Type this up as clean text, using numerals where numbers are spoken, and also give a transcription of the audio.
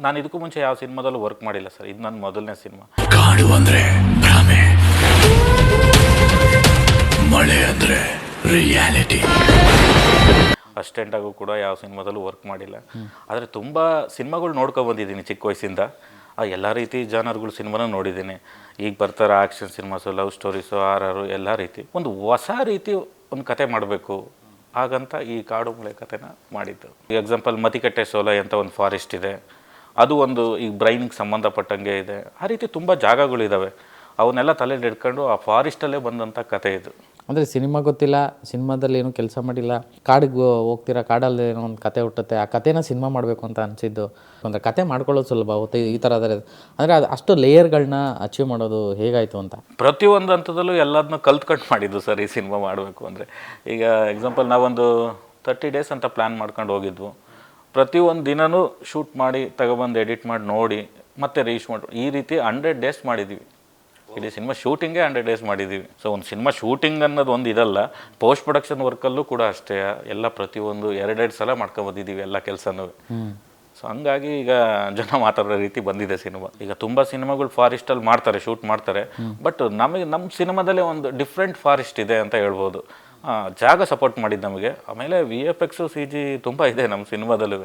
ನಾನು ಇದಕ್ಕೂ ಮುಂಚೆ ಯಾವ ಸಿನಿಮಾದಲ್ಲೂ ವರ್ಕ್ ಮಾಡಿಲ್ಲ ಸರ್, ಇದು ನನ್ನ ಮೊದಲನೇ ಸಿನಿಮಾ. ಕಾಡು ಅಂದ್ರೆ ಭ್ರಮೆ, ಮಳೆ ಅಂದ್ರೆ ರಿಯಾಲಿಟಿ. ಅಸಿಸ್ಟೆಂಟಾಗೂ ಕೂಡ ಯಾವ ಸಿನಿಮಾದಲ್ಲೂ ವರ್ಕ್ ಮಾಡಿಲ್ಲ. ಆದರೆ ತುಂಬ ಸಿನಿಮಾಗಳು ನೋಡ್ಕೊಬಂದಿದ್ದೀನಿ ಚಿಕ್ಕ ವಯಸ್ಸಿಂದ. ಎಲ್ಲ ರೀತಿ ಜಾನರ್ಗಳು ಸಿನಿಮಾನ ನೋಡಿದ್ದೀನಿ. ಈಗ ಬರ್ತಾರೆ ಆ್ಯಕ್ಷನ್ ಸಿನಿಮಾಸು, ಲವ್ ಸ್ಟೋರೀಸು, ಆರ್ ಎಲ್ಲ ರೀತಿ. ಒಂದು ಹೊಸ ರೀತಿ ಒಂದು ಕತೆ ಮಾಡಬೇಕು ಹಾಗಂತ ಈ ಕಾಡು ಮಳೆ ಕತೆನ ಮಾಡಿದ್ದು. ಈಗ ಎಕ್ಸಾಂಪಲ್ ಮತಿಕಟ್ಟೆ ಸೋಲೆ ಅಂತ ಒಂದು ಫಾರೆಸ್ಟ್ ಇದೆ, ಅದು ಒಂದು ಈಗ ಬ್ರೈನ್ಗೆ ಸಂಬಂಧಪಟ್ಟಂಗೆ ಇದೆ. ಆ ರೀತಿ ತುಂಬ ಜಾಗಗಳಿದ್ದಾವೆ, ಅವನ್ನೆಲ್ಲ ತಲೆಯಲ್ಲಿ ಇಟ್ಕೊಂಡು ಆ ಫಾರೆಸ್ಟಲ್ಲೇ ಬಂದಂಥ ಕತೆ ಇದು. ಅಂದರೆ ಸಿನಿಮಾ ಗೊತ್ತಿಲ್ಲ, ಸಿನಿಮಾದಲ್ಲಿ ಏನೂ ಕೆಲಸ ಮಾಡಿಲ್ಲ, ಕಾಡಿಗೆ ಹೋಗ್ತೀರಾ, ಕಾಡಲ್ಲಿ ಏನೋ ಒಂದು ಕತೆ ಹುಟ್ಟುತ್ತೆ, ಆ ಕತೆನ ಸಿನಿಮಾ ಮಾಡಬೇಕು ಅಂತ ಅನಿಸಿದ್ದು. ಅಂದರೆ ಕತೆ ಮಾಡ್ಕೊಳ್ಳೋದು ಸುಲಭ ಅವತ್ತು ಈ ಥರ ಆದರೆ, ಅಂದರೆ ಅದು ಅಷ್ಟು ಲೇಯರ್ಗಳನ್ನ ಅಚೀವ್ ಮಾಡೋದು ಹೇಗಾಯಿತು ಅಂತ? ಪ್ರತಿಯೊಂದು ಹಂತದಲ್ಲೂ ಎಲ್ಲದನ್ನೂ ಕಲ್ತ್ಕೊಂಡು ಮಾಡಿದ್ದು ಸರ್ ಈ ಸಿನಿಮಾ ಮಾಡಬೇಕು ಅಂದರೆ. ಈಗ ಎಕ್ಸಾಂಪಲ್ ನಾವೊಂದು 30 ಡೇಸ್ ಅಂತ ಪ್ಲ್ಯಾನ್ ಮಾಡ್ಕೊಂಡು ಹೋಗಿದ್ವು. ಪ್ರತಿಯೊಂದು ದಿನವೂ ಶೂಟ್ ಮಾಡಿ ತಗೊಬಂದು ಎಡಿಟ್ ಮಾಡಿ ನೋಡಿ ಮತ್ತೆ ರೀಚ್ ಮಾಡಿ, ಈ ರೀತಿ 100 ಡೇಸ್ ಮಾಡಿದ್ದೀವಿ. ಇಡೀ ಸಿನಿಮಾ ಶೂಟಿಂಗೇ 100 ಡೇಸ್ ಮಾಡಿದ್ದೀವಿ. ಸೊ ಒಂದು ಸಿನಿಮಾ ಶೂಟಿಂಗ್ ಅನ್ನೋದು ಒಂದು ಇದಲ್ಲ, ಪೋಸ್ಟ್ ಪ್ರೊಡಕ್ಷನ್ ವರ್ಕಲ್ಲೂ ಕೂಡ ಅಷ್ಟೇ ಎಲ್ಲ ಪ್ರತಿಯೊಂದು 2 ಸಲ ಮಾಡ್ಕೊಬಂದಿದ್ದೀವಿ ಎಲ್ಲ ಕೆಲಸನೂ. ಸೊ ಹಂಗಾಗಿ ಈಗ ಜನ ಮಾತಾಡೋ ರೀತಿ ಬಂದಿದೆ ಸಿನಿಮಾ. ಈಗ ತುಂಬ ಸಿನಿಮಾಗಳು ಫಾರೆಸ್ಟಲ್ಲಿ ಮಾಡ್ತಾರೆ, ಶೂಟ್ ಮಾಡ್ತಾರೆ, ಬಟ್ ನಮ್ಮ ಸಿನಿಮಾದಲ್ಲೇ ಒಂದು ಡಿಫ್ರೆಂಟ್ ಫಾರೆಸ್ಟ್ ಇದೆ ಅಂತ ಹೇಳ್ಬೋದು. ಜಾಗ ಸಪೋರ್ಟ್ ಮಾಡಿದ್ದು ನಮಗೆ. ಆಮೇಲೆ VFX CG ತುಂಬ ಇದೆ ನಮ್ಮ ಸಿನಿಮಾದಲ್ಲೂ.